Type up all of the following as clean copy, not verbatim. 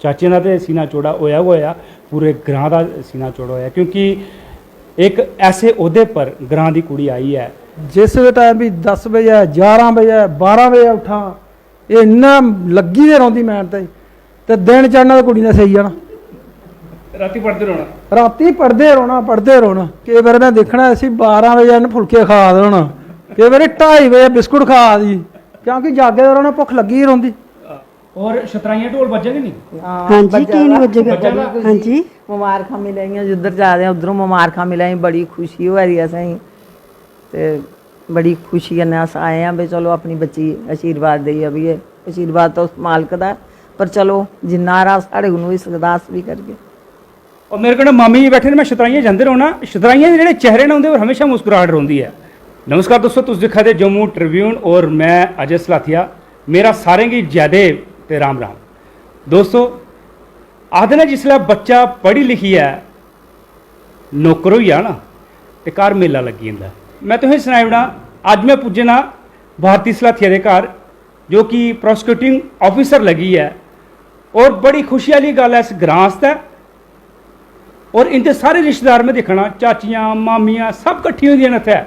चाचे का तो सीना चौड़ा होया होया, पूरे ग्रां का सीना चौड़ा होया, क्योंकि एक ऐसे अहदे पर ग्रां की कुड़ी आई है। जिस टाइम भी 10 बजे 11 बजे 12 बजे उठा, ये इन्ना लगी दे रौंदी मैन ते दिन चढ़ना तो कुड़ी ने सही जाना, राती पढ़ते रोना, राती पढ़ते रोना। कई बार मैं देखना असी 12 बजे इन फुलके खा दे होना, कई बार 2:30 बजे बिस्कुट खा दी, क्योंकि जागे दे रौना, भुख लगी रौंदी। और शतराइयां ढोल बजे कि नहीं? हाँ जी, क्यों नहीं बजेगा? हाँ जी, मुबारखां मिलेंगी, जिधर जा रहे हैं उधरों मुबारखां मिलेंगी, बड़ी खुशी हो रही है असें ते बड़ी खुशी कन्नै अस आए हैं भी चलो अपनी बच्ची आशीर्वाद देइए भी ये आशीर्वाद तो उस मालक दा, पर चलो जिन्ना हारा साढ़े कोल होई सकदा अस भी करगे। और मेरे को मामी जी बैठे ने, मैं शतराइयां जंदे रौना, शतराइयां दे जेह्ड़े चेहरे ने उंदे पर हमेशा मुस्कुराहट रौंदी है। नमस्कार दोस्तों, तुस दिक्खा दे जम्मू ट्रिब्यून और मैं अजय सलाथिया, मेरा सारें गी जयदे ते राम राम। दोस्तों आखदे ने जिसलै बच्चा पढ़ी लिखियै नौकर होई जा ना ते घर मेला लग्गी जंदा। मैं तुसें सनाई ओड़ां, अज्ज मैं पुज्जे ना भारती सलाथिया दे घर, जो कि प्रोसिक्यूटिंग ऑफिसर लगी है, और बड़ी खुशी आह्ली गल्ल है इस ग्रां आस्तै। और इंदे सारे रिश्तेदार में दिक्खना, चाचियां मामियां सब कट्ठियां होई दियां न इत्थै,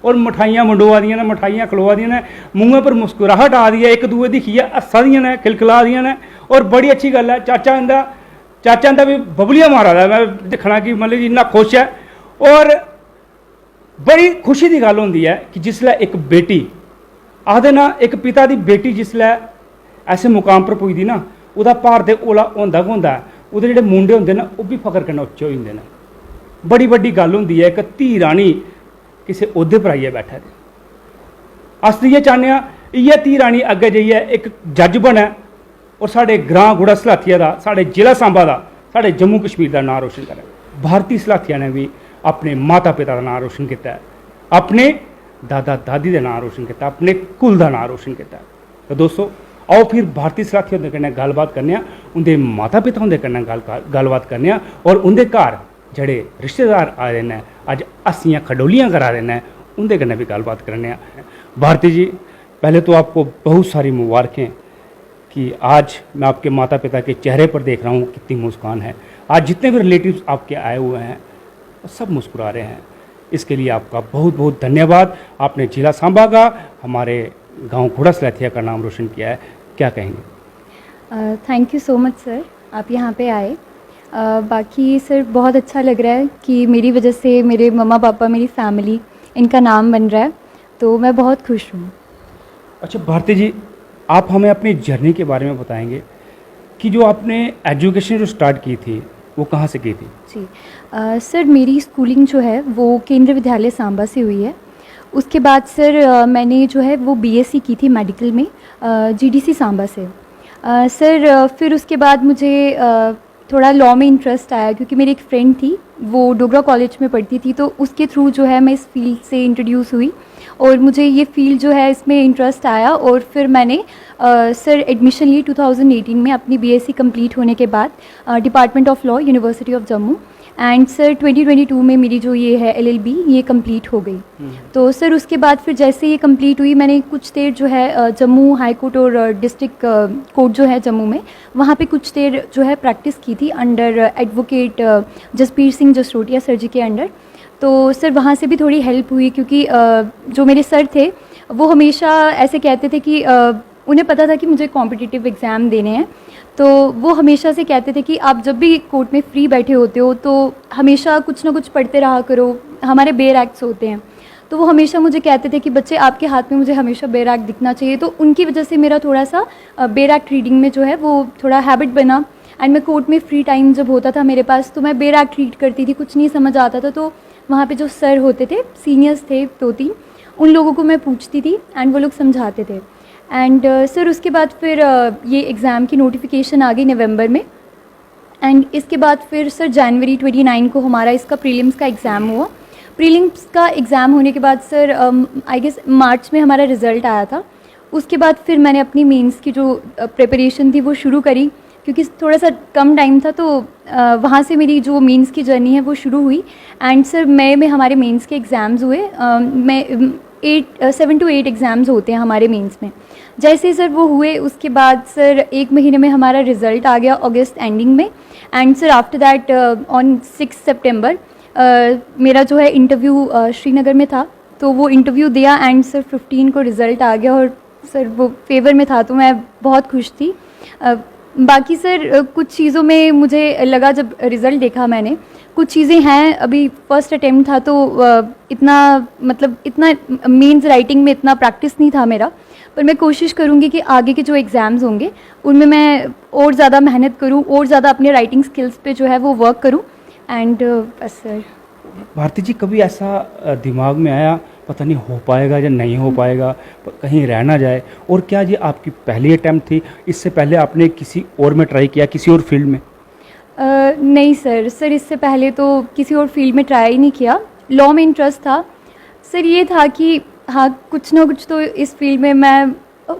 और मठाइयां मंडोआ दियां न, मठाइयां खलोआ दियां न, मूहें पर मुस्कुराहट आ दी है, एक दूए दिक्खियै हस्सा दियां न, खिलखिला दियां न। और बड़ी अच्छी गल्ल है, चाचा इंदा भी बबलियां मारा दा, मैं दिक्खना कि मतलब कि इन्ना खुश है। और बड़ी खुशी की गल होंदी है कि जिसलै एक बेटी, आखदे ना एक पिता की बेटी जिसलै ऐसे मुकाम पर पुजदी ना, उसदा भार ते ओला होंदा गै होंदा है, उसदे जेह्ड़े मुंडे होंदे ना ओह् बी फकर कन्नै उच्चे होई जंदे न। बड़ी बड्डी गल होंदी है, इक धी रानी किसी ओह्दे पर आइयै बैठे दे। अस तो इ'यै चाह्न्ने आं इ'यै धी रानी अग्गें जाइयै एक जज बनै, और साढ़े ग्रां गुड़ा सलाथिया का, साढ़े जिला सांबा का, साढ़े जम्मू कश्मीर का नाम रोशन करै। भारती सलाथिया ने भी अपने माता पिता का नाम रोशन किया है, अपने दादा दादी का नाम रोशन किया, अपने कुल का नाम रोशन किया। तो दोस्तों आओ फिर भारती सलाथिया उंदे कन्नै गलबात करने, उनके माता पिता उंदे कन्नै गलबात करने, और उनके घर जेह्ड़े रिश्तेदार आए ने अज हस्सियां खडोलियां करा रहे हैं, उनके कन्नै भी गलबात करने। भारती जी, पहले तो आपको बहुत सारी मुबारकें कि आज मैं आपके माता पिता के चेहरे पर देख रहा हूँ कितनी मुस्कान है। आज जितने भी रिलेटिव्स आपके आए हुए हैं सब मुस्कुरा रहे हैं, इसके लिए आपका बहुत बहुत धन्यवाद। आपने जिला सांबा का, हमारे गांव घोड़ा सलाथिया का नाम रोशन किया है, क्या कहेंगे? Thank you so much sir, आप यहाँ पे आए। बाकी सर बहुत अच्छा लग रहा है कि मेरी वजह से मेरे मम्मा पापा, मेरी फैमिली, इनका नाम बन रहा है, तो मैं बहुत खुश हूँ। अच्छा भारती जी, आप हमें अपनी जर्नी के बारे में बताएंगे कि जो आपने एजुकेशन जो स्टार्ट की थी वो कहाँ से की थी? जी सर, मेरी स्कूलिंग जो है वो केंद्रीय विद्यालय सांबा से हुई है। उसके बाद सर मैंने जो है वो बीएससी की थी मेडिकल में जीडीसी सांबा से। सर फिर उसके बाद मुझे थोड़ा लॉ में इंटरेस्ट आया, क्योंकि मेरी एक फ्रेंड थी वो डोगरा कॉलेज में पढ़ती थी, तो उसके थ्रू जो है मैं इस फील्ड से इंट्रोड्यूस हुई और मुझे ये फील्ड जो है इसमें इंटरेस्ट आया। और फिर मैंने सर एडमिशन ली 2018 में अपनी बीएससी कंप्लीट होने के बाद department of law, university of Jammu. And sir 2022 में मेरी जो ये है एलएलबी ये कंप्लीट हो गई। तो सर उसके बाद फिर जैसे ये कंप्लीट हुई, मैंने कुछ देर जो है जम्मू हाई कोर्ट और डिस्ट्रिक्ट कोर्ट जो है जम्मू में, वहाँ पे कुछ देर जो है प्रैक्टिस की थी under advocate Jasbir Singh Jasrotia sir ji के अंडर। तो सर वहाँ से भी थोड़ी हेल्प हुई, क्योंकि जो मेरे सर थे वो हमेशा ऐसे कहते थे कि उन्हें पता था कि मुझे कॉम्पिटिटिव एग्ज़ाम देने हैं, तो वो हमेशा से कहते थे कि आप जब भी कोर्ट में फ्री बैठे होते हो तो हमेशा कुछ ना कुछ पढ़ते रहा करो, हमारे बेयर एक्ट्स होते हैं। तो वो हमेशा मुझे कहते थे कि बच्चे आपके हाथ में मुझे हमेशा बेयर एक्ट दिखना चाहिए। तो उनकी वजह से मेरा थोड़ा सा बेयर एक्ट रीडिंग में जो है वो थोड़ा हैबिट बना। एंड मैं कोर्ट में फ्री टाइम जब होता था मेरे पास, तो मैं बेयर एक्ट रीड करती थी, कुछ नहीं समझ आता था, तो वहाँ पे जो सर होते थे, सीनियर्स थे 2-3, उन लोगों को मैं पूछती थी एंड वो लोग समझाते थे। एंड सर उसके बाद फिर ये एग्ज़ाम की नोटिफिकेशन आ गई नवंबर में। एंड इसके बाद फिर सर जनवरी 29 को हमारा इसका प्रीलिम्स का एग्ज़ाम हुआ। प्रीलिम्स का एग्ज़ाम होने के बाद सर आई गेस मार्च में हमारा रिज़ल्ट आया था। उसके बाद फिर मैंने अपनी मेंस की जो प्रिपरेशन थी वो शुरू करी, क्योंकि थोड़ा सा कम टाइम था, तो वहाँ से मेरी जो मेंस की जर्नी है वो शुरू हुई। एंड सर मई में हमारे मेंस के एग्ज़ाम्स हुए। मैं 7 to 8 एग्ज़ाम्स होते हैं हमारे मेंस में। जैसे सर वो हुए उसके बाद सर 1 महीने में हमारा रिज़ल्ट आ गया अगस्त एंडिंग में। And sir after that on 6 सितंबर मेरा जो है इंटरव्यू श्रीनगर में था, तो वो इंटरव्यू दिया एंड सर 15 को रिज़ल्ट आ गया और सर वो फेवर में था, तो मैं बहुत खुश थी। बाकी सर कुछ चीज़ों में मुझे लगा, जब रिज़ल्ट देखा मैंने, कुछ चीज़ें हैं, अभी फर्स्ट अटेम्प्ट था तो इतना मतलब इतना मेंस राइटिंग में इतना प्रैक्टिस नहीं था मेरा, पर मैं कोशिश करूँगी कि आगे के जो एग्ज़ाम्स होंगे उनमें मैं और ज़्यादा मेहनत करूँ और ज़्यादा अपने राइटिंग स्किल्स पे जो है वो वर्क करूँ। एंड बस सर। भारती जी, कभी ऐसा दिमाग में आया पता नहीं हो पाएगा या नहीं हो पाएगा, कहीं रह ना जाए? और क्या ये आपकी पहली अटैम्प्ट थी? इससे पहले आपने किसी और में ट्राई किया, किसी और फील्ड में? नहीं सर इससे पहले तो किसी और फील्ड में ट्राई नहीं किया। लॉ में इंटरेस्ट था सर, ये था कि हाँ कुछ ना कुछ तो इस फील्ड में, मैं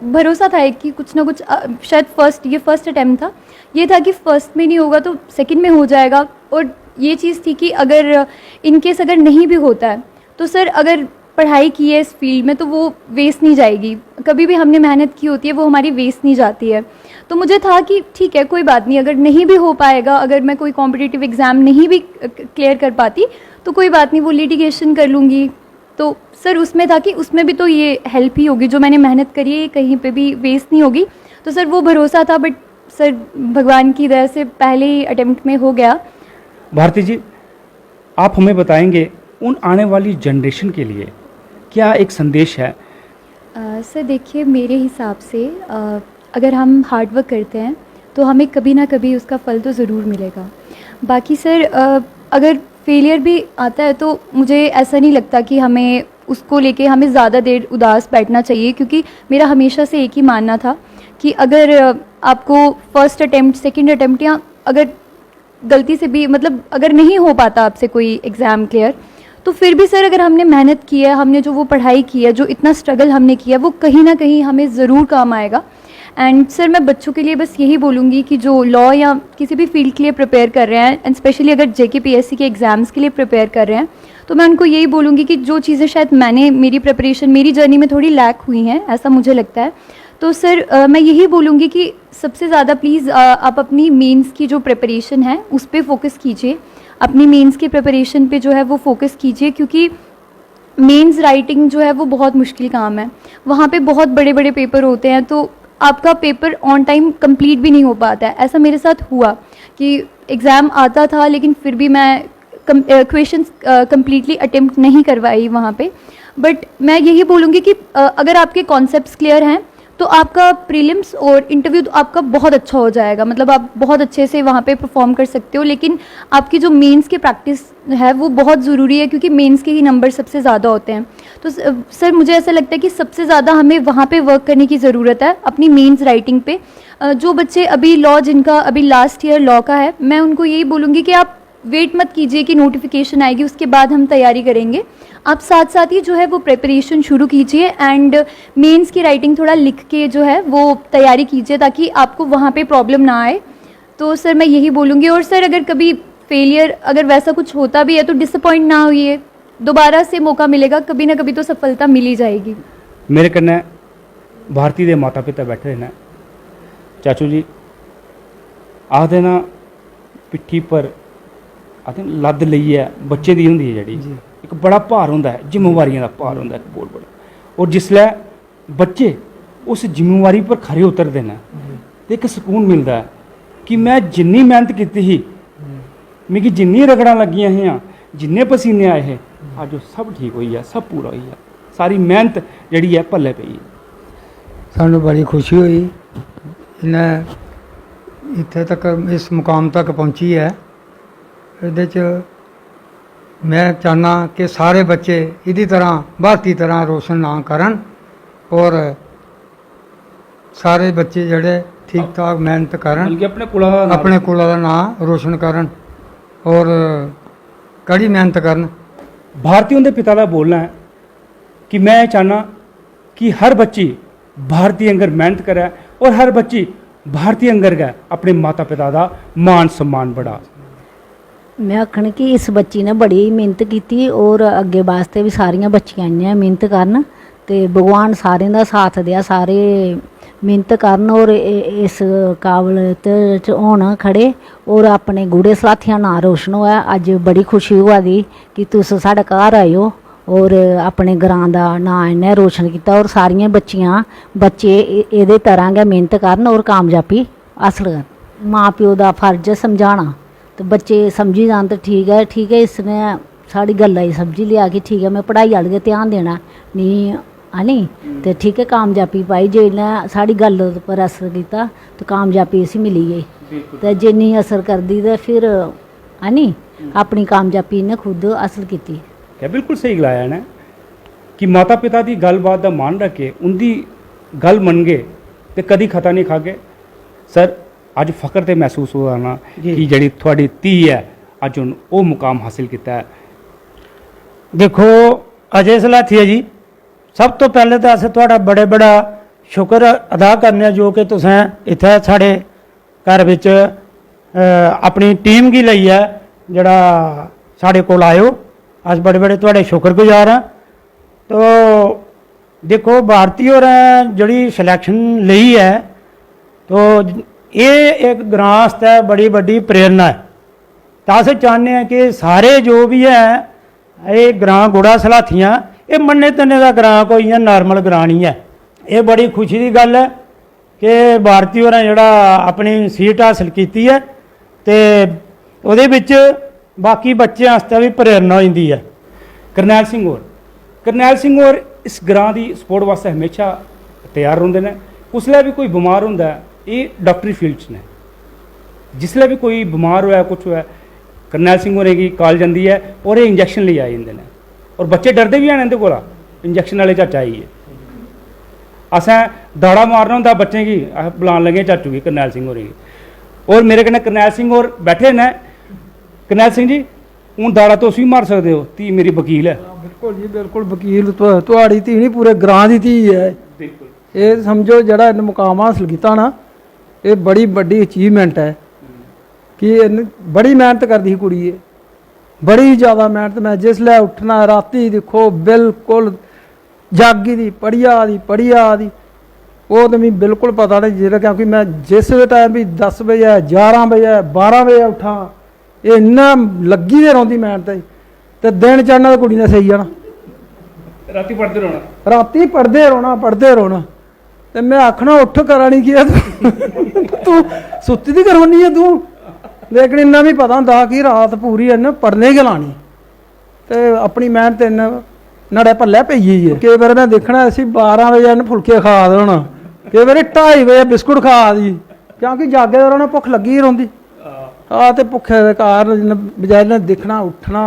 भरोसा था कि कुछ ना कुछ शायद फर्स्ट अटैम्प्ट था, ये था कि फर्स्ट में नहीं होगा तो सेकंड में हो जाएगा। और ये चीज़ थी कि अगर इन केस अगर नहीं भी होता है तो सर अगर पढ़ाई की है इस फील्ड में तो वो वेस्ट नहीं जाएगी, कभी भी हमने मेहनत की होती है वो हमारी वेस्ट नहीं जाती है। तो मुझे था कि ठीक है कोई बात नहीं, अगर नहीं भी हो पाएगा, अगर मैं कोई कॉम्पिटिटिव एग्ज़ाम नहीं भी क्लियर कर पाती तो कोई बात नहीं, वो लिटिगेशन कर लूँगी। तो सर उसमें था कि उसमें भी तो ये हेल्प ही होगी, जो मैंने मेहनत करी है कहीं पे भी वेस्ट नहीं होगी। तो सर वो भरोसा था, बट सर भगवान की दया से पहले ही अटेम्प्ट में हो गया। भारती जी, आप हमें बताएंगे उन आने वाली जनरेशन के लिए क्या एक संदेश है? सर देखिए, मेरे हिसाब से अगर हम हार्ड वर्क करते हैं तो हमें कभी ना कभी उसका फल तो ज़रूर मिलेगा। बाकी सर अगर फेलियर भी आता है तो मुझे ऐसा नहीं लगता कि हमें उसको लेके हमें ज़्यादा देर उदास बैठना चाहिए, क्योंकि मेरा हमेशा से एक ही मानना था कि अगर आपको फर्स्ट अटेम्प्ट, सेकंड अटेम्प्ट या अगर गलती से भी मतलब अगर नहीं हो पाता आपसे कोई एग्ज़ाम क्लियर, तो फिर भी सर अगर हमने मेहनत की है, हमने जो वो पढ़ाई की है, जो इतना स्ट्रगल हमने किया, वो कहीं ना कहीं हमें ज़रूर काम आएगा। एंड सर मैं बच्चों के लिए बस यही बोलूँगी कि जो लॉ या किसी भी फील्ड के लिए प्रिपेयर कर रहे हैं, एंड स्पेशली अगर JKPSC के एग्ज़ाम्स के लिए प्रिपेयर कर रहे हैं, तो मैं उनको यही बोलूँगी कि जो चीज़ें शायद मेरी प्रिपरेशन, मेरी जर्नी में थोड़ी लैक हुई हैं, ऐसा मुझे लगता है, तो सर मैं यही बोलूँगी कि सबसे ज़्यादा प्लीज़ आप अपनी मेंस की जो प्रिपरेशन है उस पर फोकस कीजिए, अपनी मेंस की प्रिपरेशन पे जो है वो फोकस कीजिए, क्योंकि मेंस राइटिंग जो है वो बहुत मुश्किल काम है। वहाँ पे बहुत बड़े बड़े पेपर होते हैं, तो आपका पेपर ऑन टाइम कंप्लीट भी नहीं हो पाता है। ऐसा मेरे साथ हुआ कि एग्ज़ाम आता था लेकिन फिर भी मैं क्वेश्चंस कंप्लीटली अटेम्प्ट नहीं करवाई वहाँ पे। बट मैं यही बोलूँगी कि अगर आपके कॉन्सेप्ट्स क्लियर हैं तो आपका प्रीलिम्स और इंटरव्यू तो आपका बहुत अच्छा हो जाएगा, मतलब आप बहुत अच्छे से वहाँ पे परफॉर्म कर सकते हो। लेकिन आपकी जो मेंस की प्रैक्टिस है वो बहुत ज़रूरी है, क्योंकि मेंस के ही नंबर सबसे ज़्यादा होते हैं। तो सर मुझे ऐसा लगता है कि सबसे ज़्यादा हमें वहाँ पे वर्क करने की ज़रूरत है, अपनी मेंस राइटिंग पे। जो बच्चे अभी लॉ, जिनका अभी लास्ट ईयर लॉ का है, मैं उनको यही बोलूँगी कि आप वेट मत कीजिए कि नोटिफिकेशन आएगी उसके बाद हम तैयारी करेंगे। आप साथ साथ ही जो है वो प्रिपरेशन शुरू कीजिए एंड मेंस की राइटिंग थोड़ा लिख के जो है वो तैयारी कीजिए, ताकि आपको वहाँ पे प्रॉब्लम ना आए। तो सर मैं यही बोलूँगी। और सर अगर कभी फेलियर, अगर वैसा कुछ होता भी है तो डिसअपॉइंट ना होइए, दोबारा से मौका मिलेगा, कभी ना कभी तो सफलता मिल ही जाएगी। मेरे कन्नै भारती दे माता पिता बैठे ने। चाचू जी आखदे ना पिट्ठी पर आखदे लद लईए बच्चे दी हुंदी है जेह्ड़ी, एक बड़ा भार होंदा है, जिम्मेवारियां दा भार होंदा है एक बहुत बड़ा। और जिसलै बच्चे उस जिम्मेवारी पर खरे उतरदे न ते एक सकून मिलदा है कि मैं जिन्नी मेहनत कीती ही, मिगी जिन्नी रगड़ां लगियां हियां, जिन्ने पसीने आए हे, अज सब ठीक होई है, सब पूरा होई है, सारी मेहनत जेह्ड़ी है भल्ले पई। सानू बड़ी खुशी हुई इन्हें इत्थे तक इस मुकाम तक पहुंची है। ਇਹਦੇ 'ਚ मैं चाहना कि सारे बच्चे इसी तरह भारती तरह रोशन ना करन और सारे बच्चे जड़े ठीक ठाक मेहनत करन, बल्कि अपने कुला दा नाम रोशन करन और कड़ी मेहनत करन। भारती उनके पिता का बोलना है कि मैं चाहना कि हर बच्ची भारती अंगर मेहनत करे और हर बच्ची भारती अंगर गै अपने माता पिता का मान सम्मान बढ़ा। मैं आखनी कि इस बच्ची ने बड़ी मेहनत की और अगे वास्ते भी सारियां बच्चियां आईयां मेहनत करन ਤੇ ਭਗਵਾਨ ਸਾਰਿਆਂ ਦਾ ਸਾਥ ਦਿਆ, ਸਾਰੇ ਮਿਹਨਤ ਕਰਨ ਔਰ ਇਸ ਕਾਬਲਿयत ਚ ਹੋਣ ਖੜੇ ਔਰ ਆਪਣੇ ਗੂੜੇ ਸਾਥੀਆਂ ਨਾਂ ਰੋਸ਼ਨ ਹੋਇਆ। ਅੱਜ ਬੜੀ ਖੁਸ਼ੀ ਹੋਆ ਦੀ ਕਿ ਤੁਸੀਂ ਸਾਡੇ ਘਰ ਆਏ ਹੋ ਔਰ ਆਪਣੇ ਘਰਾਂ ਦਾ ਨਾਂ ਇਹਨੇ ਰੋਸ਼ਨ ਕੀਤਾ ਔਰ ਸਾਰੀਆਂ ਬੱਚੇ ਇਹਦੇ ਤਰ੍ਹਾਂ ਗੇ ਮਿਹਨਤ ਕਰਨ ਔਰ ਕਾਮਯਾਬੀ ਹਾਸਲ ਕਰਨ। ਮਾਂ ਪਿਓ ਦਾ ਫਰਜ਼ ਸਮਝਾਉਣਾ ਤੇ ਬੱਚੇ ਸਮਝੀ ਜਾਣ ਤਾਂ ਠੀਕ ਹੈ ਇਸਨੇ ਸਾਡੀ ਗੱਲਾਂ ਹੀ ਸਮਝੀ ਲਿਆ ਕਿ ਠੀਕ ਹੈ ਮੈਂ ਪੜ੍ਹਾਈ ਵਾਲ ਕੇ ਧਿਆਨ ਦੇਣਾ ਨਹੀਂ ਹਨੀ ਤੇ ਠੀਕ ਹੈ ਕਾਮਯਾਬੀ ਪਾਈ ਜੇ ਇਹਨੇ ਸਾਡੀ ਗੱਲ ਉੱਪਰ ਅਸਰ ਕੀਤਾ ਤਾਂ ਕਾਮਯਾਬੀ ਅਸੀਂ ਮਿਲੀ ਗਈ ਤੇ ਜੇ ਨਹੀਂ ਅਸਰ ਕਰਦੀ ਤਾਂ ਫਿਰ ਹਨੀ ਆਪਣੀ ਕਾਮਯਾਬੀ ਨੇ ਖੁਦ ਹਾਸਲ ਕੀਤੀ। क्या बिल्कुल सही गलाया ने कि माता पिता की गलबात का मान रखे उनकी गल मन गए तो कदी खता नहीं खागे। सर अज फख्र तो महसूस हुआ ना कि जी थोड़ी धी है अज उन वो मुकाम हासिल किया है। देखो अजय सलाथिया जी, सब तो पहले तो अस थोड़ा बड़े बड़ा शुक्र अदा करने जो कि तुसें इत्थै साढ़े घर विच अपनी टीम गी लई है जड़ा साढ़े कोल आयो, अस बड़े बड़े थोड़े शुक्रगुजार हाँ। तो देखो भारती और जड़ी सिलेक्शन ली है तो ये एक ग्रां आस्तै बड़ी बड़ी प्रेरणा है। तो अस चाहते हैं कि सारे जो भी है ये ग्रां गुड़ा सलाथियाँ ये मन्ने तन्ने का ग्रां कोई इ'यां नॉर्मल ग्रां नहीं है। ये बड़ी खुशी की गल है कि भारती होरें जड़ा अपनी सीट हासिल की है तो ਉਹਦੇ ਵਿੱਚ बाकी बच्चों वास्ते भी प्रेरणा होती है। करनैल सिंह और इस ग्रां की सपोर्ट वास्ते हमेशा तैयार होंगे ने। उसलै भी कोई बीमार होंदा ये डॉक्टरी फील्ड च ने, जिसलै भी कोई बीमार होया कुछ होया करनैल सिंह होरें गी कॉल जाती है और ये इंजैक्शन ले आई जाते हैं और बच्चे डरते भी हैं इहदे कोला इंजैक्शन वाले चाचा आइए। असें दाड़ा मारना होंदा बच्चें गी बुलान लगे चाचू गी करनैल सिंह होरें गी और मेरे कन्नै करनैल सिंह होर बैठे ने। करनैल सिंह जी हूँ दाड़ा तुस भी मार सकते हो, धी मेरी वकील है। बिल्कुल जी बिल्कुल वकील तुहाड़ी धी नहीं पूरे ग्रां दी धी है। बिल्कुल ये समझो जड़ा इन्हें मुकाम हासिल किया ना ये बड़ी बड़ी अचीवमेंट है कि बड़ी मेहनत करती ही कुड़ी है, बड़ी ज़्यादा मेहनत। मैं जिसलै उठना राती देखो बिल्कुल जागी दी पढ़िया दी वो तो मिगी बिल्कुल पता नहीं जेह्ड़ा, क्योंकि मैं जिस टाइम भी 10 बजे 11 बजे 12 बजे उठा ये इन्ना लगी दे रौंदी मेहनत ते दिन चढ़ना तो कुड़ी ने सही जाना। राती पढ़ते रौहना, राती पढ़ते रौहना ते मैं आखना उठ करा नहीं किया तू सुत्ती दी करवानी है तू। लेकिन इन्ना भी पता होंदा कि रात पूरी इन्ने पढ़ने गै लानी ते अपनी मेहनत इन्ने नड़े भल्ले पेई गेई है। केईं बार मैं देखना असीं 12 बजे इन्ने फुलके खा दे होना, केईं बारी 2:30 बजे बिस्कुट खा दी, क्योंकि जागे दे रौहना भुख लगी रौंदी। तो भुखे के कारण बजाय ने दिखना उठना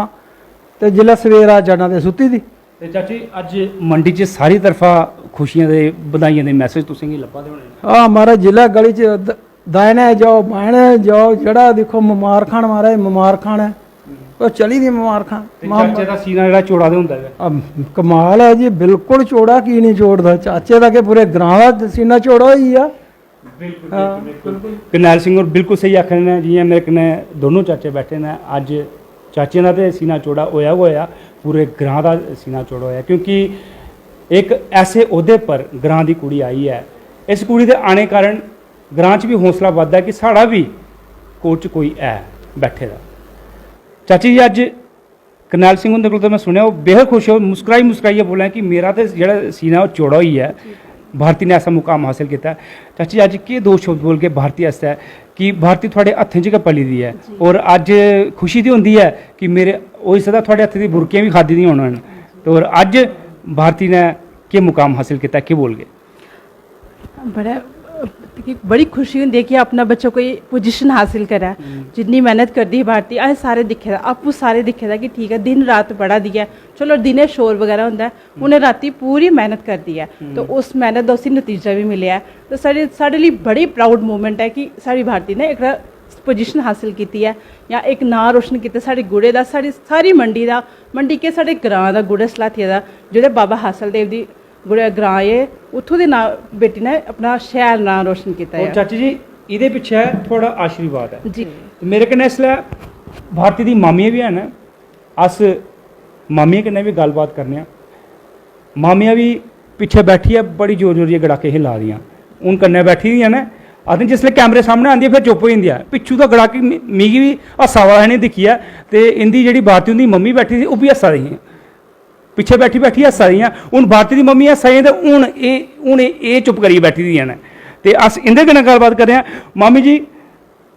तो जिला सवेरा जाना तो सुत्ती दी। चाची अज मंडी च सारी तरफा खुशियां दे बधाइयां दे मैसेज तुसें गी लब्भा दे होने। हाँ महाराज जिला गली च दायने जाओ बायने जाओ जड़ा देखो ममार खान महाराज ममार खान है वो चली दी ममार खान। चाचे दा सीना जेड़ा चौड़ा दे हुंदा है कमाल है जी, बिल्कुल चौड़ा की नहीं छोड़दा चाचे दा के पूरे ग्रां दा सीना चौड़ा ही है। करनैल सिंह होर बिल्कुल सही आखने ने, जियां मेरे कन्नै दोनों चाचे बैठे ने अज चाचे दा ते सीना चौड़ा होया होया पूरे ग्रां दा सीना चौड़ा होया, क्योंकि एक ऐसे ओहदे पर ग्रां दी कुड़ी आई है। इस कुड़ी दे आने कारण ग्रां च भी हौसला बधदा कि साड़ा भी कोच कोई है बैठे दा। चाची जी अज करनैल सिंह हुंदे कोल तो मैं सुनिया वो बेहद खुश हो मुस्कुराइयै बोलें कि मेरा तो जेह्ड़ा सीना वो चौड़ा होई है, भारती ने ऐसा मुकाम हासिल किया। चाची अज के दो शब्द बोल के भारती आस्तै कि भारती थोड़े हत्थें च गै पली दी है और अज खुशी दी होंदी है कि मेरे होई सकदा थोड़े हत्थ दी बुरकियां भी खादी दियां होन तो और अज भारती ने के मुकाम हासिल किया के बोल गए। बड़ी खुशी होंदी है कि अपना बच्चा कोई पोजीशन हासिल करा, जितनी मेहनत करती है भारती अस सारे दिखे दा आपू सारे दिखे दा कि ठीक है दिन रात पढ़ा दी है। चलो दिने शोर वगैरह होंदा है, उन्हें राती पूरी मेहनत कर दी है तो उस मेहनत का उसी नतीजा भी मिले है। तो साढ़े लिए बड़ी प्राउड मोमेंट है कि साड़ी भारती ने एक पोजीशन हासिल की है या एक नाम रोशन किया साढ़े गुड़े का, सारी मंडी के साढ़े ग्रां का गुड़े सलाथिया का जोड़े बाबा हासल देव की गुड़े ग्रां है उत्थों दे ना बेटी ने अपना शैल नाम रोशन किया है। चाची जी ये पिछे थोड़ा आशीर्वाद है जी मेरे कन्नै इसलै भारती दी मामियां भी हैं, अस मामियां कन्नै भी गलबात करने। मामियां भी पिच्छे बैठी है बड़ी जोर जोर दियां गड़ाके हिला दियां हून कन्नै बैठी दियां ने आखदे जिसले कैमरे सामने आंदी फिर चुप होई जंदी है पिच्छू दा गड़ाकी मिगी भी हस्सा वाला इ'नें दिक्खियै ते इंदी जेह्ड़ी भारती उंदी मम्मी बैठी सी ओह् बी हस्सा दियां पिच्छे बैठी बैठी हस्सा दियां हून भारती दी मम्मी हस्सा दियां ते हून एह् चुप करियै बैठी दियां न ते अस इंदे कन्नै गल्लबात करने आं मामी जी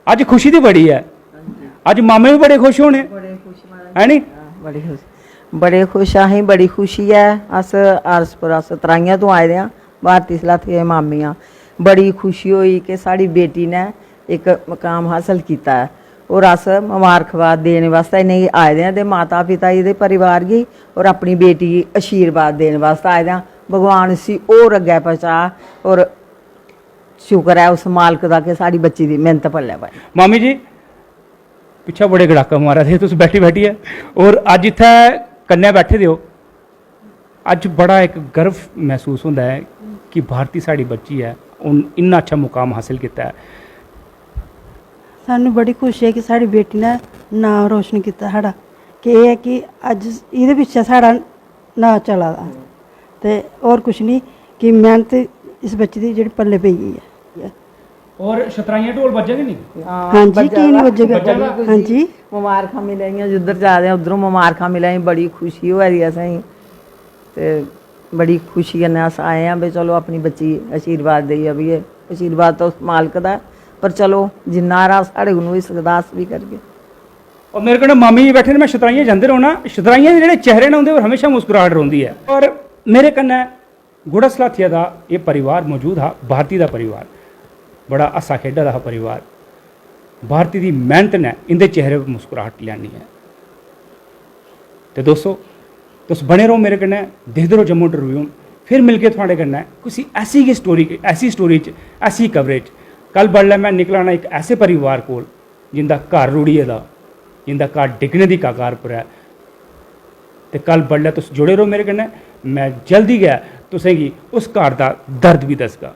अज्ज खुशी दी बड़ी है अज्ज मामे भी बड़े खुश होने है नी बड़े खुश असें बड़ी खुशी है अस आरसपुरा सतराइयां तो आए दे आं भारती सलाथिया दे मामी आं बड़ी खुशी होई कि साड़ी बेटी ने एक मकाम हासिल किया है और अस मुबारकबाद देने वास्ते इ'नेंगी आए दे आं ते माता पिता जी दे परिवार गी और अपनी बेटी गी आशीर्वाद देने वास्ते आए दे आं भगवान इसी होर अग्गै पहुंचा और शुक्र है उस मालक दा कि साड़ी बच्ची दी मेहनत पल्ले पाई मामी जी पिच्छे बड़े गड़ाका मारा थे तुस बैठी बैठी है और अज इत्थै कन्नै बैठे दे हो अज बड़ा एक गर्व महसूस होंदा है कि भारती साड़ी बच्ची है उन इन्ना अच्छा मुकाम हासिल किया है सानू बड़ी खुशी है कि साड़ी बेटी ने नाम रोशन किया साड़ा कि एह् है कि अज इहदे पिच्छे साड़ा नां चला दा ते होर कुछ नहीं कि मेहनत इस बच्ची दी जेह्ड़ी पल्ले पेई गेई है और शतराइयां ढोल बजेंगे नहीं हाँ जी की नहीं बजेगा हाँ जी मुबारखां मिलियां जिद्धर जा दे उद्धरों मुबारखां मिलियां बड़ी खुशी होआ दी असेंगी ते बड़ी खुशी कन्नै अस आए हैं भी चलो अपनी बच्ची आशीर्वाद देइयै भी आशीर्वाद तो उस मालक दा पर चलो जिन्ना हारा साढ़े कोलों होई सकदा अस भी करगे और मेरे कन्नै मामी जी बैठे ने मैं शतराइयां जंदे रौह्ना शतराइयां दे जेह्ड़े चेहरे ने उंदे पर हमेशा मुस्कुराहट रौंह्दी है और मेरे कन्नै गुड़ा सलाथिया दा एह् परिवार मौजूद हा भारती दा परिवार बड़ा हस्सा खेढा दा हा परिवार भारती दी मेहनत ने इंदे चेहरे पर मुस्कुराहट लेआनी है ते दोस्तों तुस बने रहो मेरे कन्नै दिखदे रहो जम्मू ट्रिब्यून फिर मिलके थुआढ़े कन्नै किसी ऐसी गै स्टोरी च ऐसी कवरेज कल बडलै मैं निकलना एक ऐसे परिवार कोल जिंदा घर रुढ़ी गेदा जिंदा घर डिग्गने दी कगार पर है ते कल बडलै तुस जुड़े रहो मेरे कन्नै मैं जल्दी गै तुसेंगी उस घर दा दर्द भी दसगा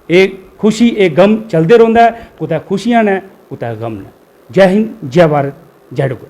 एह् खुशी एह् गम चलदे रौंह्दा है कुतै खुशियां न कुतै गम न जय हिंद जय भारत जय डुग्गर